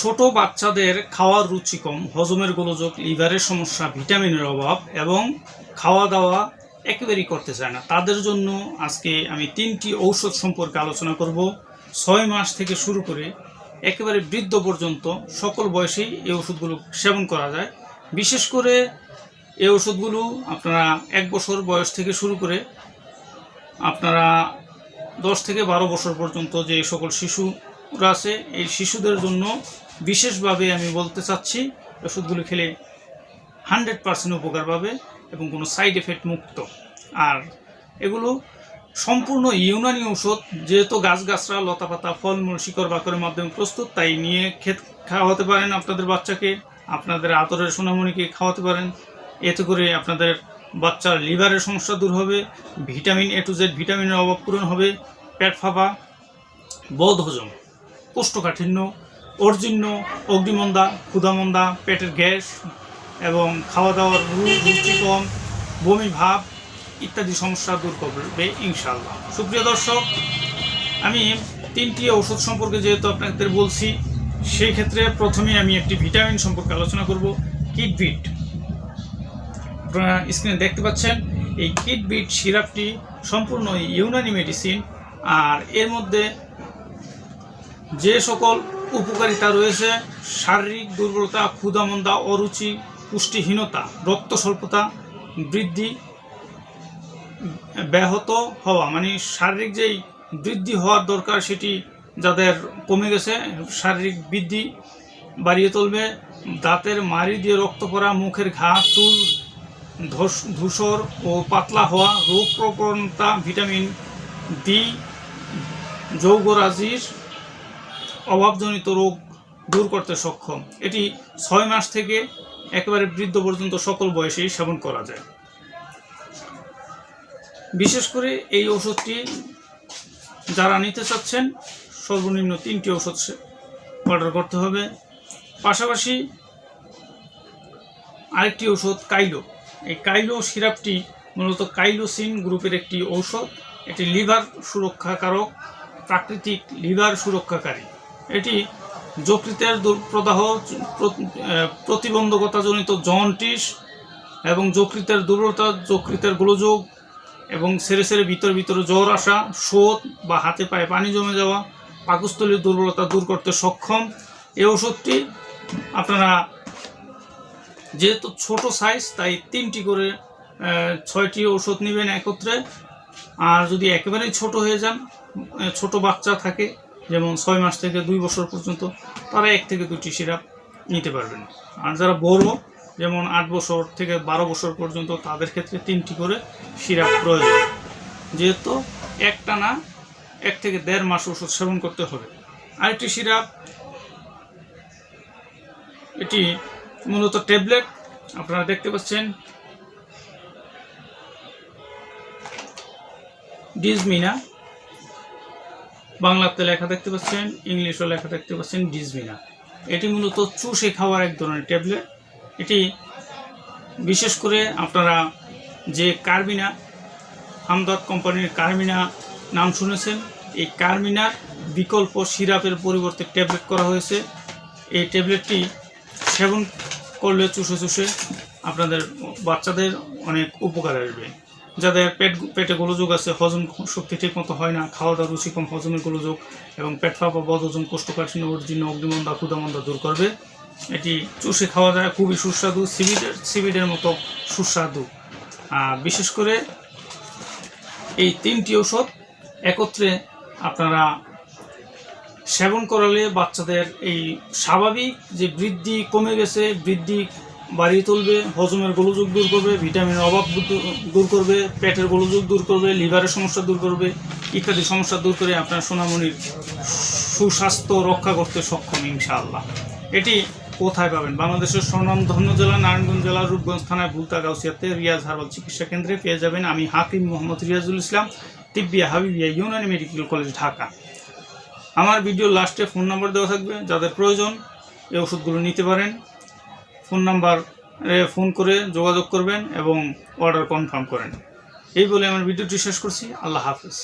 ছোট বাচ্চাদের খাওয়ার রুচি কম, হজমের গোলযোগ, লিভারের সমস্যা, ভিটামিনের অভাব এবং খাওয়া দাওয়া একেবারেই করতে চায় না, তাদের জন্য আজকে আমি 3টি ঔষধ সম্পর্কে আলোচনা করব। 6 মাস থেকে শুরু করে একেবারে বৃদ্ধ পর্যন্ত সকল বয়সেই এই ওষুধগুলো সেবন করা যায়। বিশেষ করে এই ওষুধগুলো আপনারা 1 বছর বয়স থেকে শুরু করে আপনারা 10 থেকে 12 বছর পর্যন্ত যে সকল শিশুরা আছে, এই শিশুদের জন্য বিশেষভাবে আমি বলতে চাচ্ছি, ওষুধগুলো খেলে 100% উপকার পাবে এবং কোনো সাইড এফেক্ট মুক্ত। আর এগুলো সম্পূর্ণ ইউনানি ঔষধ, যেহেতু গাছগাছরা, লতাপাতা, ফলমূল, শিকড় বাকরের মাধ্যমে প্রস্তুত, তাই নিয়ে খাওয়াতে পারেন আপনাদের বাচ্চাকে, আপনাদের আদরের সোনামণিকে খাওয়াতে পারেন। এতে করে আপনাদের বাচ্চার লিভারের সমস্যা দূর হবে, ভিটামিন A to Z ভিটামিনের অভাব পূরণ হবে, পেট ফাঁপা, বদহজম, কোষ্ঠকাঠিন্য, অর্জিন্য, অগ্নিমন্দা, ক্ষুধামন্দা, পেটের গ্যাস এবং খাওয়া দাওয়ার রুচি কম, বমি ভাব ইত্যাদি সমস্যা দূর করবে ইনশাআল্লাহ। সুপ্রিয় দর্শক, আমি 3টি ঔষধ সম্পর্কে যেহেতু আপনাদের বলছি, সেই ক্ষেত্রে প্রথমে আমি একটি ভিটামিন সম্পর্কে আলোচনা করব, কিডবিট। আপনারা স্ক্রিনে দেখতে পাচ্ছেন এই কিডবিট সিরাপটি সম্পূর্ণ ইউনানি মেডিসিন। আর এর মধ্যে যে সকল উপকারিতা রয়েছে, শারীরিক দুর্বলতা, ক্ষুধামন্দা, অরুচি, পুষ্টিহীনতা, রক্ত স্বল্পতা বৃদ্ধি ব্যাহত হওয়া, মানে শারীরিক যেই বৃদ্ধি হওয়ার দরকার সেটি যাদের কমে গেছে, শারীরিক বৃদ্ধি বাড়িয়ে তুলবে, দাঁতের মাড়ি দিয়ে রক্ত পড়া, মুখের ঘা, চুল ধূসর ও পাতলা হওয়া, রোগ প্রবণতা, ভিটামিন ডি, যৌগরাজির অভাবজনিত রোগ দূর করতে সক্ষম। এটি 6 মাস থেকে একেবারে বৃদ্ধ পর্যন্ত সকল বয়সেই সেবন করা যায়। বিশেষ করে এই ওষুধটি যারা নিতে চাচ্ছেন, সর্বনিম্ন 3টি ওষুধ অর্ডার করতে হবে। পাশাপাশি আরেকটি ওষুধ কাইলো। এই কাইলো সিরাপটি মূলত কাইলোসিন গ্রুপের একটি ঔষধ। এটি লিভার সুরক্ষাকারক, প্রাকৃতিক লিভার সুরক্ষাকারী। এটি যকৃতের দুর্প্রদাহ, প্রতিবন্ধকতাজনিত জন্ডিস এবং যকৃতের দুর্বলতা, যকৃতের গোলযোগ এবং সেরে সেরে ভিতরে জ্বর আসা, শোথ বা হাতে পায়ে পানি জমে যাওয়া, পাকস্থলীর দুর্বলতা দূর করতে সক্ষম। এই ওষুধটি আপনারা যেহেতু ছোট সাইজ, তাই 3টি করে 6টি ওষুধ নেবেন একত্রে। আর যদি একেবারেই ছোট হয়ে যান, ছোট বাচ্চা থাকে যেমন 6 মাস থেকে 2 বছর পর্যন্ত, তারা 1 থেকে 2টি সিরাপ নিতে পারবেন। আর যারা বড়, যেমন 8 বছর থেকে 12 বছর পর্যন্ত, তাদের ক্ষেত্রে 3টি করে সিরাপ প্রয়োজন, যেহেতু একটানা 1 থেকে 1.5 মাস ওষুধ সেবন করতে হবে। আরেকটি সিরাপ, এটি মূলত ট্যাবলেট। আপনারা দেখতে পাচ্ছেন ডিজমিনা, বাংলাতে লেখা দেখতে পাচ্ছেন, ইংলিশও লেখা দেখতে পাচ্ছেন ডিজমিনা। এটি মূলত চুষে খাওয়ার এক ধরনের ট্যাবলেট। এটি বিশেষ করে আপনারা যে কার্মিনা, হামদর্দ কোম্পানির কার্মিনা নাম শুনেছেন, এই কার্মিনার বিকল্প সিরাপের পরিবর্তে ট্যাবলেট করা হয়েছে। এই ট্যাবলেটটি সেবন করলে চুষে আপনাদের বাচ্চাদের অনেক উপকার আসবে। যাদের পেটে গোলযোগ আছে, হজম শক্তি ঠিক মতো হয় না, খাওয়া দাওয়া রুচি কম, হজমের গোলযোগ এবং পেট ফাঁপা, বদহজম, কোষ্ঠকাঠিন্য, অর্জিন্য, অগ্নিমন্দা, ক্ষুধামন্দা দূর করবে। এটি চুষে খাওয়া যায়, খুবই সুস্বাদু, সিভিডের মতো সুস্বাদু। বিশেষ করে এই 3টি ঔষধ একত্রে আপনারা সেবন করালে বাচ্চাদের এই স্বাভাবিক যে বৃদ্ধি কমে গেছে, বৃদ্ধি বাড়িয়ে তুলবে, হজমের গোলযোগ দূর করবে, ভিটামিনের অভাব দূর করবে, পেটের গোলযোগ দূর করবে, লিভারের সমস্যা দূর করবে ইত্যাদি সমস্যা দূর করে আপনার সোনামণির সুস্বাস্থ্য রক্ষা করতে সক্ষম ইনশাআল্লাহ। এটি কোথায় পাবেন? বাংলাদেশের স্বনামধন্য জেলা নারায়ণগঞ্জ জেলার রূপগঞ্জ থানায় ভুলতা গাউসিয়াতে রিয়াজ হার্বাল চিকিৎসা কেন্দ্রে পেয়ে যাবেন। আমি হাকিম মোহাম্মদ রিয়াজুল ইসলাম, তিব্বিয়া হাবিবিয়া ইউনানি মেডিকেল কলেজ, ঢাকা। আমার ভিডিওর লাস্টে ফোন নাম্বার দেওয়া থাকবে, যাদের প্রয়োজন এই ওষুধগুলো নিতে পারেন। ফোন নাম্বারে ফোন করে যোগাযোগ করবেন এবং অর্ডার কনফার্ম করেন। এই বলে আমার ভিডিওটি শেষ করছি। আল্লাহ হাফেজ।